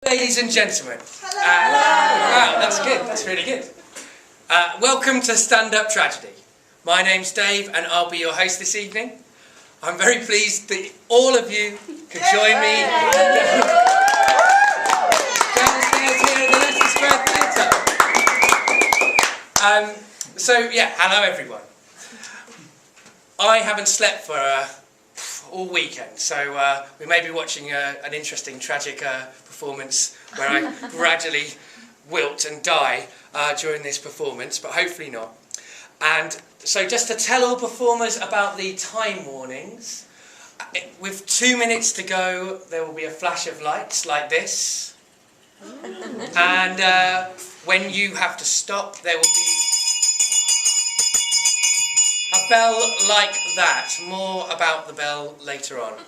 Ladies and gentlemen, wow, that's good, that's really good. Welcome to Stand Up Tragedy. My name's Dave and I'll be your host this evening. I'm very pleased that all of you could join me downstairs here at the Leicester Square Theatre. Hello everyone. I haven't slept for all weekend, so we may be watching an interesting, tragic performance where I gradually wilt and die during this performance, but hopefully not. And so just to tell all performers about the time warnings, with 2 minutes to go, there will be a flash of lights like this. And when you have to stop, there will be a bell like that. More about the bell later on.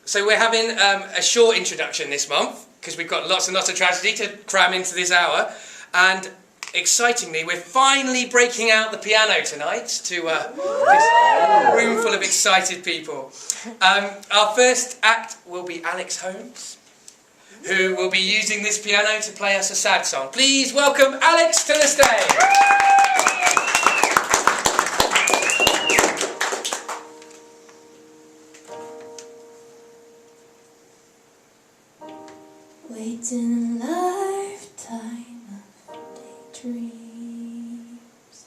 So we're having a short introduction this month, because we've got lots and lots of tragedy to cram into this hour. And excitingly, we're finally breaking out the piano tonight to this room full of excited people. Our first act will be Alex Holmes, who will be using this piano to play us a sad song. Please welcome Alex to the stage. Waiting a lifetime of daydreams,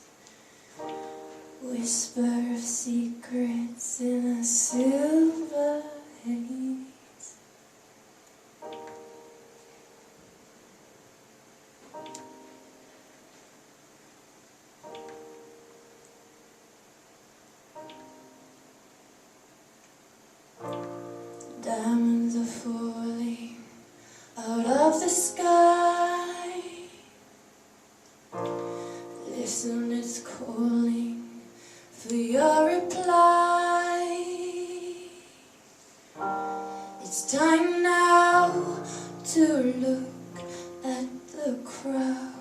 whisper of secrets in a silver haze. Diamonds are falling out of the sky. Listen, it's calling for your reply. It's time now to look at the crowd.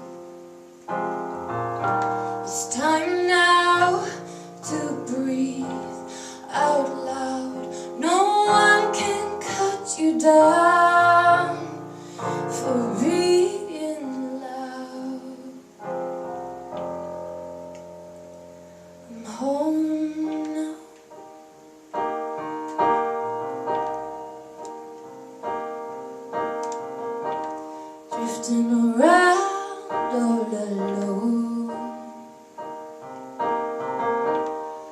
It's time now to breathe out loud. No one can cut you down for being loud. I'm home now. Drifting around all alone,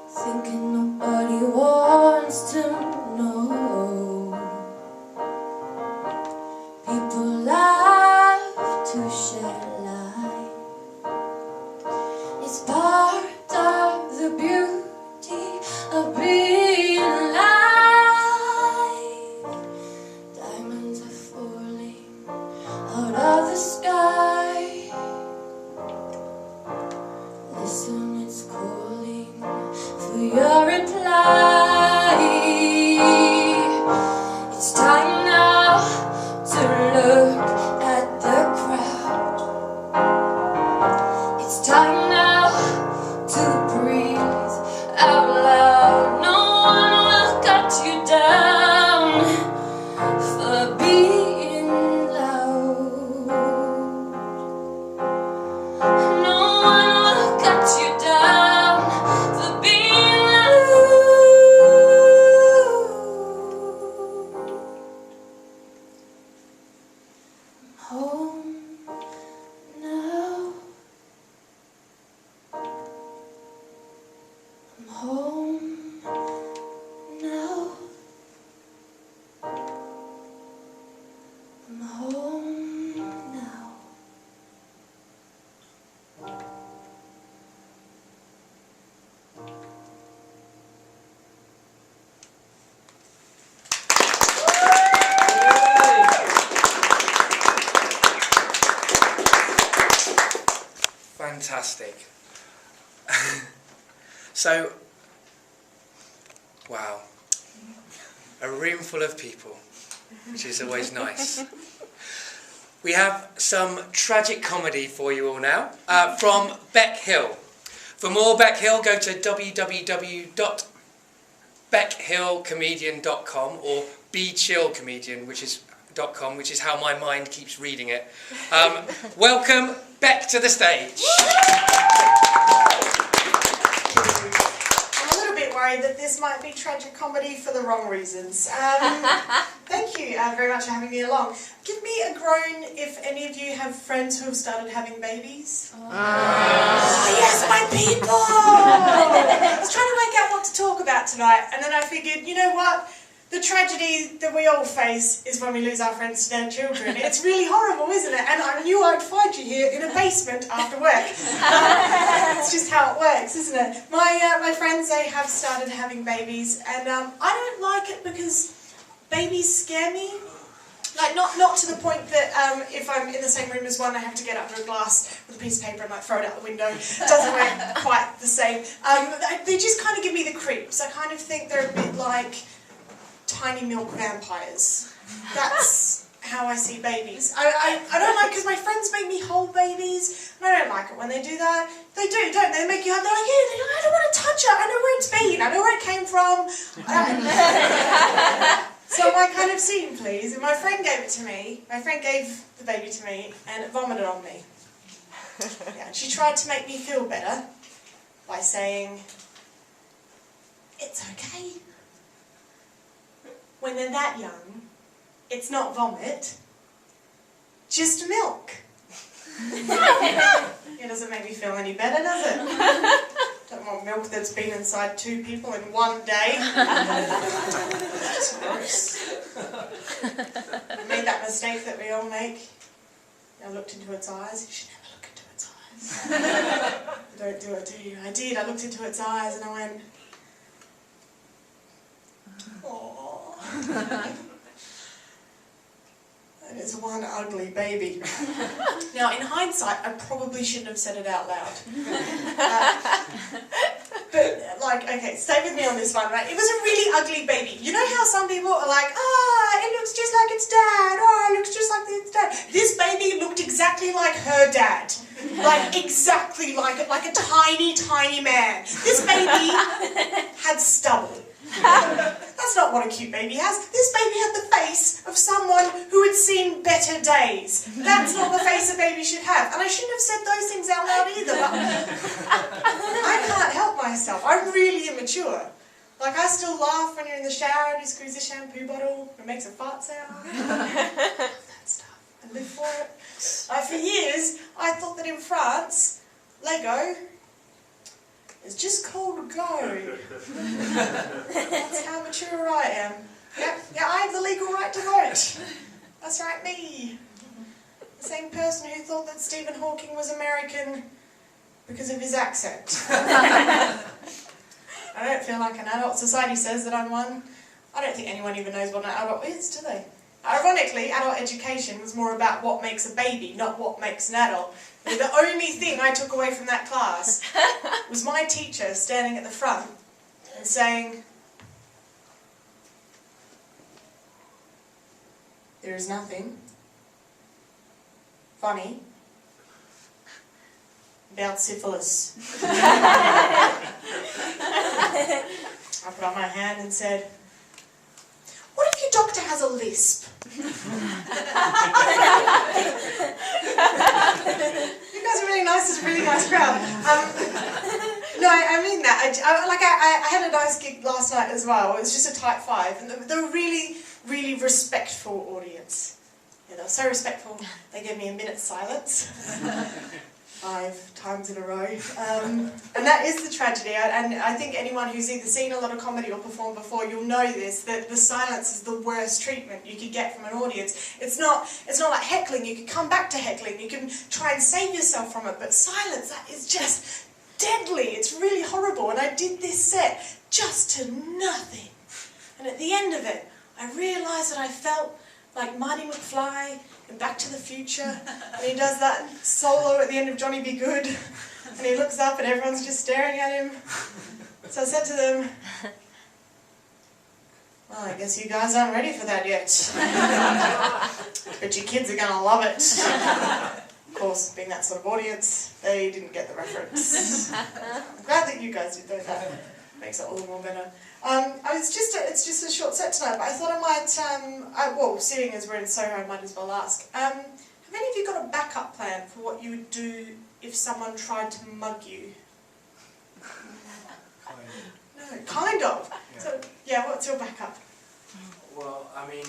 thinking nobody wants to know. People love to share light. It's part of the beauty of being alive. Diamonds are falling out of the sky. Listen, it's calling for your reply. It's time now to look at the crowd. It's time now to breathe out loud. No one will cut you down for being loud. No one will cut you down for being loud. Home now. I'm home now. I'm home now. Fantastic. So, wow, a room full of people, which is always nice. We have some tragic comedy for you all now, from Bec Hill. For more Bec Hill, go to www.beckhill.com or Be Chill Comedian, which is bec.com, which is how my mind keeps reading it. Welcome Bec to the stage. I'm a little bit worried that this might be tragic comedy for the wrong reasons. Thank you very much for having me along. Give me a groan if any of you have friends who have started having babies. Oh, yes, my people! I was trying to work out what to talk about tonight, and then I figured, you know what? The tragedy that we all face is when we lose our friends to their children. It's really horrible, isn't it? And I knew I'd find you here in a basement after work. It's just how it works, isn't it? My friends, they have started having babies, and I don't like it because babies scare me. Like, not to the point that if I'm in the same room as one, I have to get under a glass with a piece of paper and like throw it out the window. It doesn't work quite the same. They just kind of give me the creeps. I kind of think they're a bit like tiny milk vampires. That's how I see babies. I don't like, because my friends make me hold babies, and I don't like it when they do that. They do, don't they? They make you have, they're like, yeah, I don't want to touch it, I know where it's been, I know where it came from. So my kind of scene, please. And my friend gave it to me. My friend gave the baby to me, and it vomited on me. Yeah, and she tried to make me feel better by saying, it's okay. When they're that young, it's not vomit, just milk. It doesn't make me feel any better, does it? Don't want milk that's been inside 2 people in 1 day. It's gross. I made that mistake that we all make. I looked into its eyes. You should never look into its eyes. You don't do it, do you? I did. I looked into its eyes and I went, aww. And it's one ugly baby. Now, in hindsight, I probably shouldn't have said it out loud. But, like, okay, stay with me on this one, right? It was a really ugly baby. You know how some people are like, it looks just like its dad. Oh, it looks just like its dad. This baby looked exactly like her dad. Like, exactly like it, like a tiny, tiny man. This baby had stubble. That's not what a cute baby has. This baby had the face of someone who had seen better days. That's not the face a baby should have. And I shouldn't have said those things out loud either, but I can't help myself. I'm really immature. Like, I still laugh when you're in the shower and you squeeze a shampoo bottle and it makes a fart sound. That stuff. I live for it. For years, I thought that in France, Lego it's just called go. That's how mature I am. Yeah, I have the legal right to vote. That's right, me. The same person who thought that Stephen Hawking was American because of his accent. I don't feel like an adult. Society says that I'm one. I don't think anyone even knows what an adult is, do they? Ironically, adult education was more about what makes a baby, not what makes an adult. And the only thing I took away from that class was my teacher standing at the front and saying, there is nothing funny about syphilis. I put up my hand and said, what if your doctor has a lisp? You guys are really nice, it's a really nice crowd. No, I mean that. I had a nice gig last night as well. It was just a type 5, and they were really, really respectful audience. Yeah, they were so respectful, they gave me a minute's silence. 5 times in a row. And that is the tragedy, and I think anyone who's either seen a lot of comedy or performed before, you'll know this, that the silence is the worst treatment you could get from an audience. It's not like heckling. You can come back to heckling, you can try and save yourself from it, but silence, that is just deadly. It's really horrible, and I did this set just to nothing. And at the end of it, I realised that I felt like Marty McFly in Back to the Future, and he does that solo at the end of Johnny Be Good, and he looks up and everyone's just staring at him. So I said to them, well, I guess you guys aren't ready for that yet. But your kids are going to love it. Of course, being that sort of audience, they didn't get the reference. I'm glad that you guys did that. Makes it all the more better. It's just a short set tonight, but I thought I might, well, seeing as we're in Soho, I might as well ask. Have any of you got a backup plan for what you would do if someone tried to mug you? No, kind of. Yeah. So, yeah, what's your backup? Well, I mean,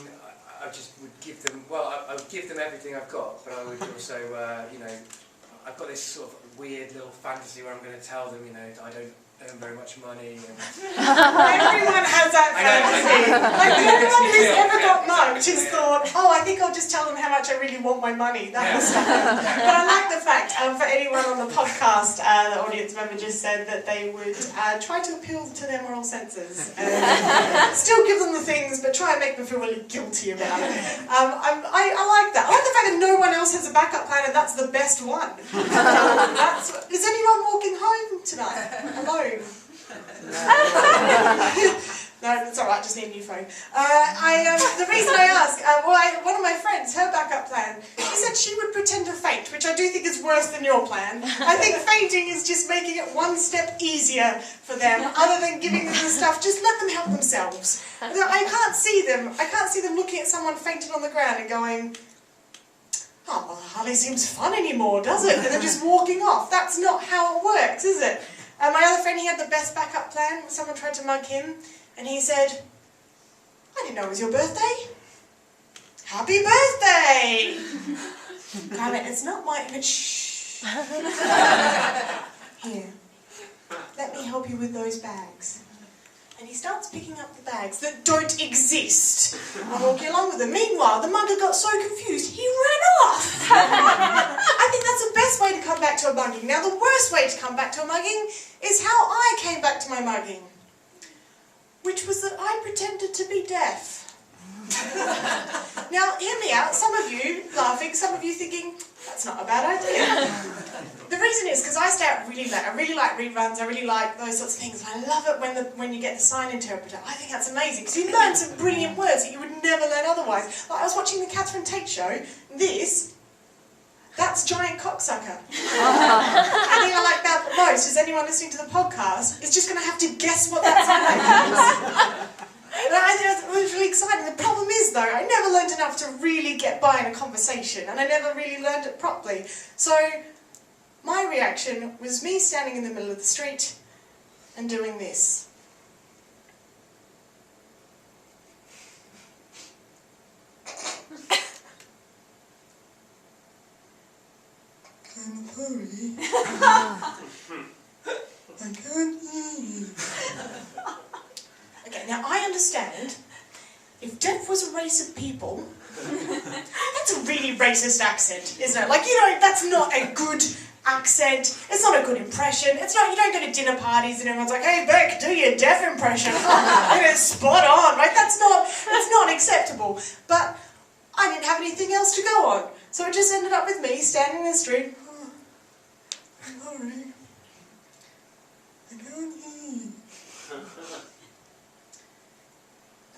I just would give them, I would give them everything I've got, but I would also, you know, I've got this sort of weird little fantasy where I'm going to tell them, you know, that I don't earn very much money. And Everyone has that fantasy. Like, everyone who's ever got mugged has thought, oh, I think I'll just tell them how much I really want my money. That was stuff. But I like the fact, for anyone on the podcast, the audience member just said that they would try to appeal to their moral senses. Still give them the things, but try and make them feel really guilty about it. I like that. I like the fact that no one else has a backup plan and that's the best one. Is anyone walking home tonight? Alone? No, that's alright, just need a new phone. The reason I ask, one of my friends, her backup plan, she said she would pretend to faint, which I do think is worse than your plan. I think fainting is just making it one step easier for them, other than giving them the stuff, just let them help themselves. I can't see them looking at someone fainting on the ground and going, oh, well, it hardly seems fun anymore, does it? And then just walking off. That's not how it works, is it? My other friend, he had the best backup plan when someone tried to mug him, and he said, I didn't know it was your birthday. Happy birthday! I went, it's not my... Shh. Here, let me help you with those bags. And he starts picking up the bags that don't exist. I'm walking along with him. Meanwhile, the mugger got so confused, he ran off. I think that's the best way to come back to a mugging. Now, the worst way to come back to a mugging is how I came back to my mugging, which was that I pretended to be deaf. Now, hear me out. Some of you laughing, some of you thinking, that's not a bad idea. The reason is because I stay out really late. I really like reruns. I really like those sorts of things. I love it when you get the sign interpreter. I think that's amazing because you learn some brilliant words that you would never learn otherwise. Like I was watching the Catherine Tate show. That's giant cocksucker. I think I like that most. Is anyone listening to the podcast is just going to have to guess what that sign is. It was really exciting. The problem is, though, I never learned enough to really get by in a conversation, and I never really learned it properly. So my reaction was me standing in the middle of the street and doing this. I'm sorry. I can't hear you. Okay, now I understand if deaf was a race of people, that's a really racist accent, isn't it? Like, that's not a good accent, it's not a good impression, you don't go to dinner parties and everyone's like, hey Bec, do your deaf impression, it's spot on, right? That's not acceptable. But I didn't have anything else to go on, so it just ended up with me standing in the street. Oh, I'm sorry. I can't hear you.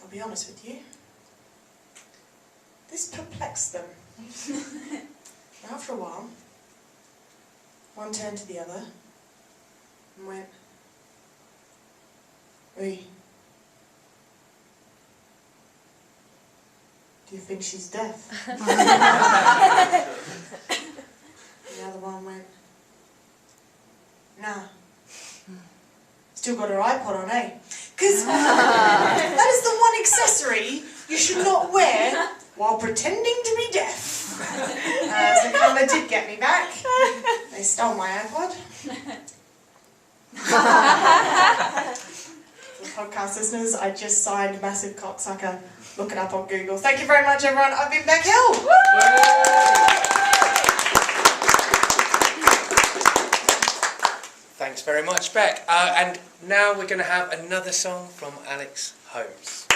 I'll be honest with you, this perplexed them. After a while, one turned to the other and went, "Oi, do you think she's deaf?" The other one went, "Nah. Still got her iPod on, eh?" Because that is the one accessory you should not wear while pretending to be deaf. So karma did get me back. They stole my iPod. For podcast listeners, I just signed Massive Cocksucker. Look it up on Google. Thank you very much, everyone. I've been Bec Hill. Thanks very much, Bec. And now we're going to have another song from Alex Holmes.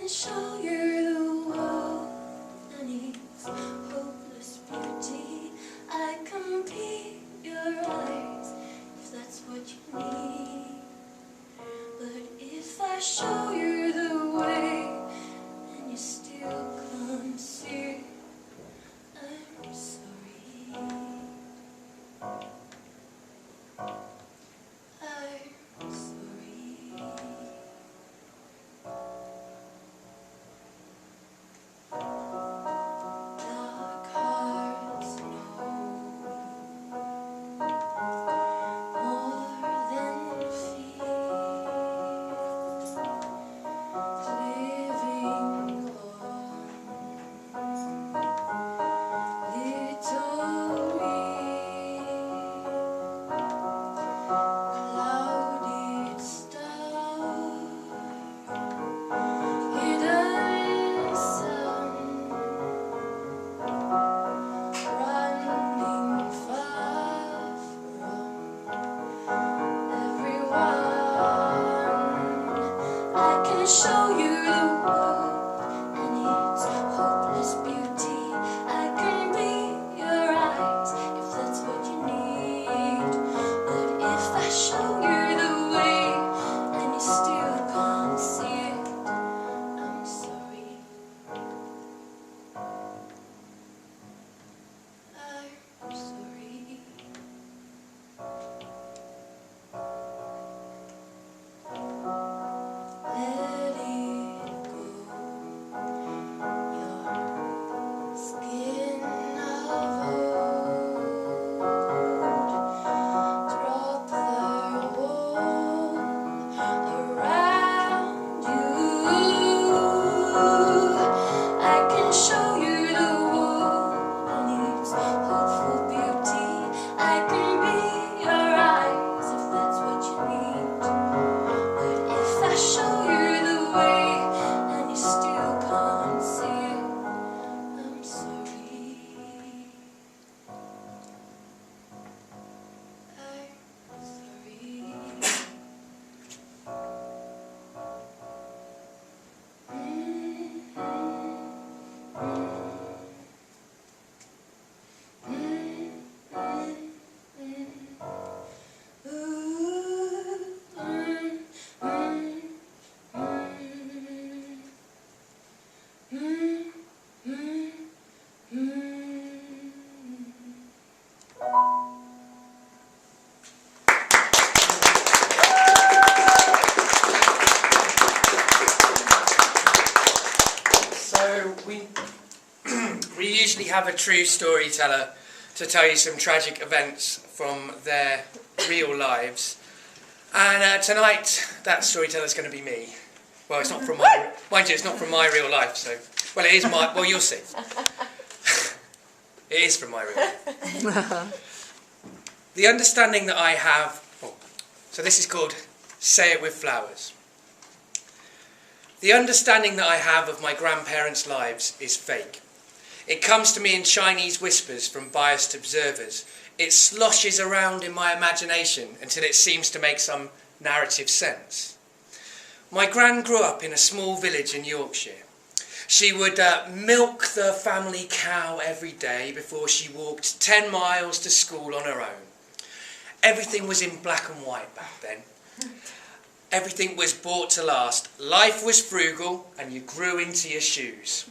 can show you the world and its hopeless beauty. I can be your eyes if that's what you need. But if I show you the way and you still can't see, I'm sorry. I'm sorry. Dark hearts know more than fear. Living on little clouded star, hidden sun, running far from everyone. I can show you the world and its hopeless beauty. I can be your eyes if that's what you need. But if I show you the way and you still can't see it, I'm sorry. I'm sorry. Let it go. Your skin of old. Drop the wall around you. I can show you the world and its hopeful beauty. I can be your eyes if that's what you need. But if I show you the way and you still can't see it, I'm sorry. I'm sorry. So we usually have a true storyteller to tell you some tragic events from their real lives, and tonight that storyteller is going to be me. Well, it's not from my, mind you, it's not from my real life. So, well, it is my. Well, you'll see. It is from my real life. The understanding that I have. Oh, so this is called "Say It with Flowers." The understanding that I have of my grandparents' lives is fake. It comes to me in Chinese whispers from biased observers. It sloshes around in my imagination until it seems to make some narrative sense. My gran grew up in a small village in Yorkshire. She would milk the family cow every day before she walked 10 miles to school on her own. Everything was in black and white back then. Everything was bought to last. Life was frugal and you grew into your shoes.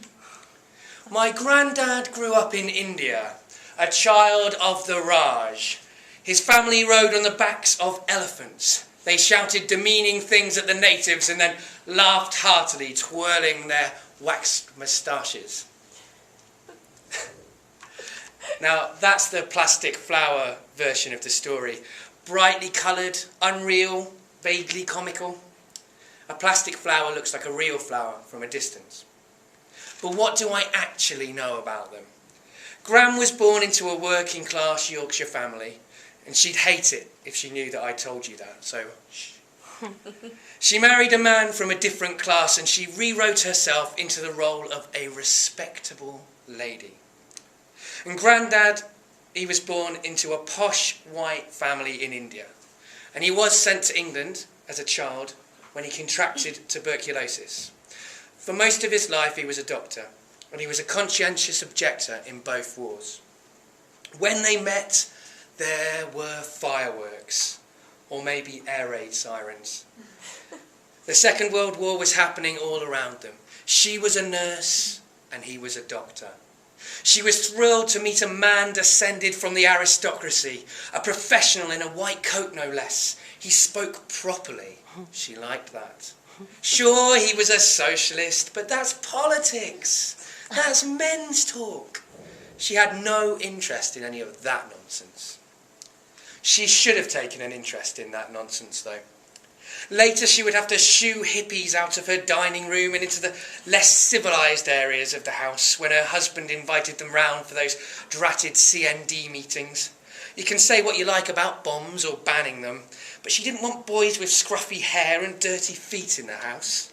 My granddad grew up in India, a child of the Raj. His family rode on the backs of elephants. They shouted demeaning things at the natives and then laughed heartily, twirling their waxed moustaches. Now, that's the plastic flower version of the story. Brightly coloured, unreal, vaguely comical. A plastic flower looks like a real flower from a distance. But what do I actually know about them? Gran was born into a working class Yorkshire family, and she'd hate it if she knew that I told you that, so shh. She married a man from a different class and she rewrote herself into the role of a respectable lady. And Grandad, he was born into a posh white family in India. And he was sent to England as a child when he contracted tuberculosis. For most of his life he was a doctor, and he was a conscientious objector in both wars. When they met, there were fireworks, or maybe air raid sirens. The Second World War was happening all around them. She was a nurse, and he was a doctor. She was thrilled to meet a man descended from the aristocracy, a professional in a white coat no less. He spoke properly. She liked that. Sure, he was a socialist, but that's politics. That's men's talk. She had no interest in any of that nonsense. She should have taken an interest in that nonsense, though. Later she would have to shoo hippies out of her dining room and into the less civilised areas of the house when her husband invited them round for those dratted CND meetings. You can say what you like about bombs or banning them, but she didn't want boys with scruffy hair and dirty feet in the house.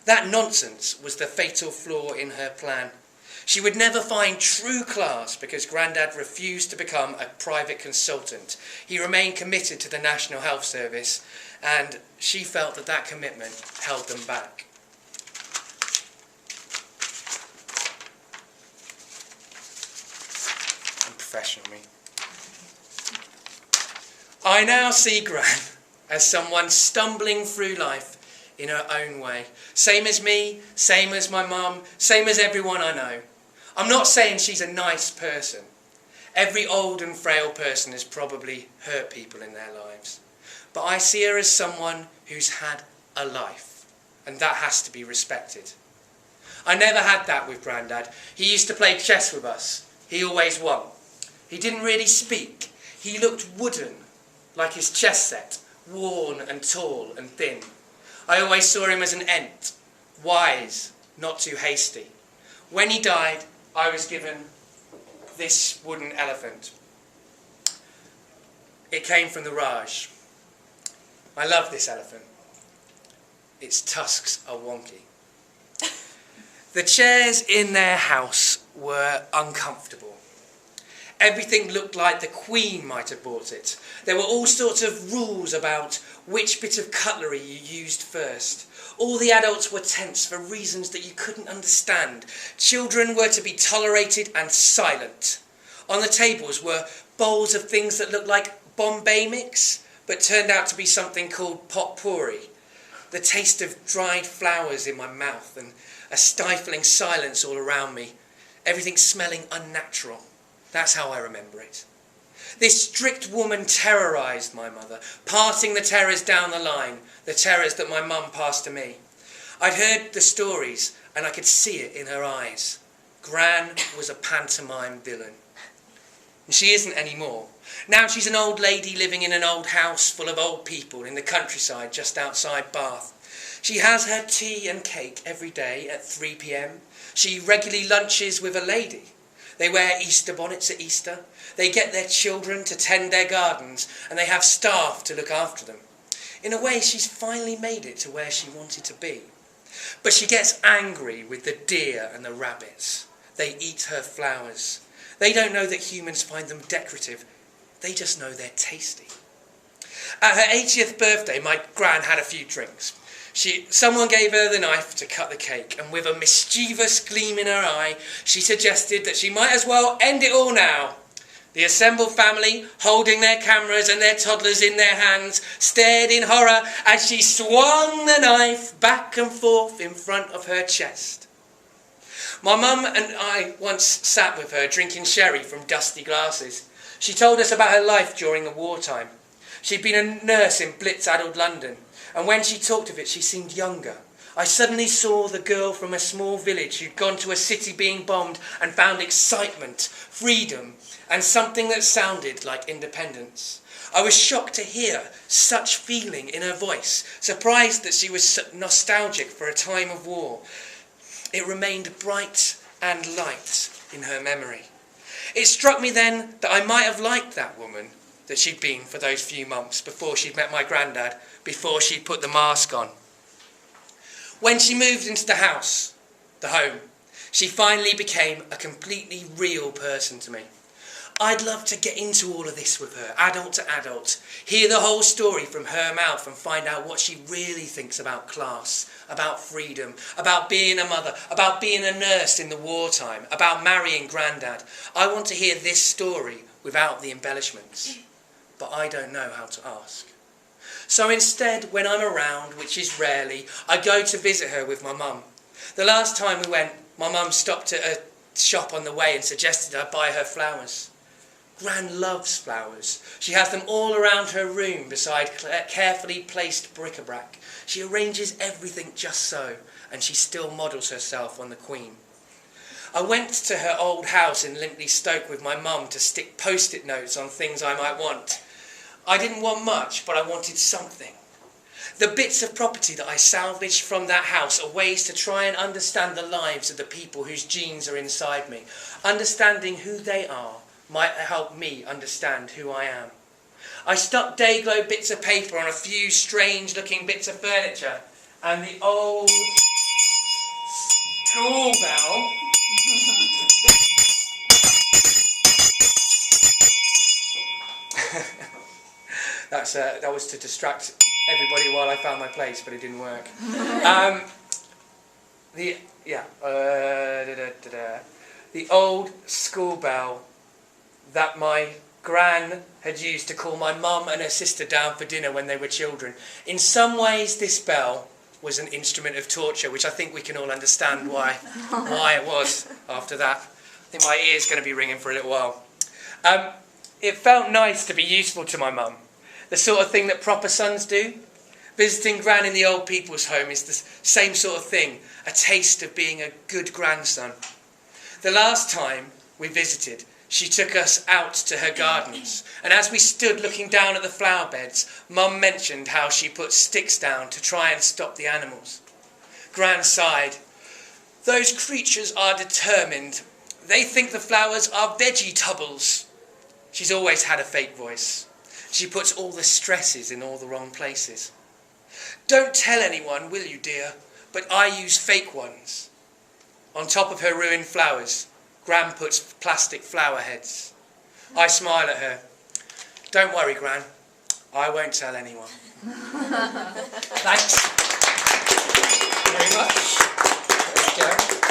That nonsense was the fatal flaw in her plan. She would never find true class because Grandad refused to become a private consultant. He remained committed to the National Health Service, and she felt that that commitment held them back. Unprofessional, me. I now see Gran as someone stumbling through life in her own way. Same as me, same as my mum, same as everyone I know. I'm not saying she's a nice person. Every old and frail person has probably hurt people in their lives. But I see her as someone who's had a life, and that has to be respected. I never had that with Grandad. He used to play chess with us. He always won. He didn't really speak. He looked wooden, like his chess set, worn and tall and thin. I always saw him as an ent, wise, not too hasty. When he died, I was given this wooden elephant. It came from the Raj. I love this elephant. Its tusks are wonky. The chairs in their house were uncomfortable. Everything looked like the Queen might have bought it. There were all sorts of rules about which bit of cutlery you used first. All the adults were tense for reasons that you couldn't understand. Children were to be tolerated and silent. On the tables were bowls of things that looked like Bombay mix, but turned out to be something called potpourri. The taste of dried flowers in my mouth and a stifling silence all around me. Everything smelling unnatural. That's how I remember it. This strict woman terrorised my mother, passing the terrors down the line, the terrors that my mum passed to me. I'd heard the stories and I could see it in her eyes. Gran was a pantomime villain. And she isn't anymore. Now she's an old lady living in an old house full of old people in the countryside just outside Bath. She has her tea and cake every day at 3 p.m. She regularly lunches with a lady. They wear Easter bonnets at Easter. They get their children to tend their gardens, and they have staff to look after them. In a way, she's finally made it to where she wanted to be. But she gets angry with the deer and the rabbits. They eat her flowers. They don't know that humans find them decorative. They just know they're tasty. At her 80th birthday, my Gran had a few drinks. Someone gave her the knife to cut the cake, and with a mischievous gleam in her eye, she suggested that she might as well end it all now. The assembled family, holding their cameras and their toddlers in their hands, stared in horror as she swung the knife back and forth in front of her chest. My mum and I once sat with her drinking sherry from dusty glasses. She told us about her life during the wartime. She'd been a nurse in blitz-addled London, and when she talked of it, she seemed younger. I suddenly saw the girl from a small village who'd gone to a city being bombed and found excitement, freedom, and something that sounded like independence. I was shocked to hear such feeling in her voice, surprised that she was nostalgic for a time of war. It remained bright and light in her memory. It struck me then that I might have liked that woman that she'd been for those few months before she'd met my Grandad, before she'd put the mask on. When she moved into the house, the home, she finally became a completely real person to me. I'd love to get into all of this with her, adult to adult, hear the whole story from her mouth and find out what she really thinks about class, about freedom, about being a mother, about being a nurse in the wartime, about marrying Grandad. I want to hear this story without the embellishments, but I don't know how to ask. So instead, when I'm around, which is rarely, I go to visit her with my mum. The last time we went, my mum stopped at a shop on the way and suggested I buy her flowers. Gran loves flowers. She has them all around her room beside carefully placed bric-a-brac. She arranges everything just so, and she still models herself on the Queen. I went to her old house in Limpley Stoke with my mum to stick post-it notes on things I might want. I didn't want much, but I wanted something. The bits of property that I salvaged from that house are ways to try and understand the lives of the people whose genes are inside me. Understanding who they are might help me understand who I am. I stuck Dayglow bits of paper on a few strange-looking bits of furniture, and the old school bell that was to distract everybody while I found my place, but it didn't work. The old school bell that my Gran had used to call my mum and her sister down for dinner when they were children. In some ways, this bell was an instrument of torture, which I think we can all understand why it was after that. I think my ear's going to be ringing for a little while. It felt nice to be useful to my mum, the sort of thing that proper sons do. Visiting Gran in the old people's home is the same sort of thing, a taste of being a good grandson. The last time we visited, she took us out to her gardens, and as we stood looking down at the flower beds, Mum mentioned how she put sticks down to try and stop the animals. Gran sighed. Those creatures are determined. They think the flowers are veggie tubbles. She's always had a fake voice. She puts all the stresses in all the wrong places. Don't tell anyone, will you, dear? But I use fake ones. On top of her ruined flowers, Gran puts plastic flower heads. I smile at her. Don't worry, Gran. I won't tell anyone. Thanks very much. There we go.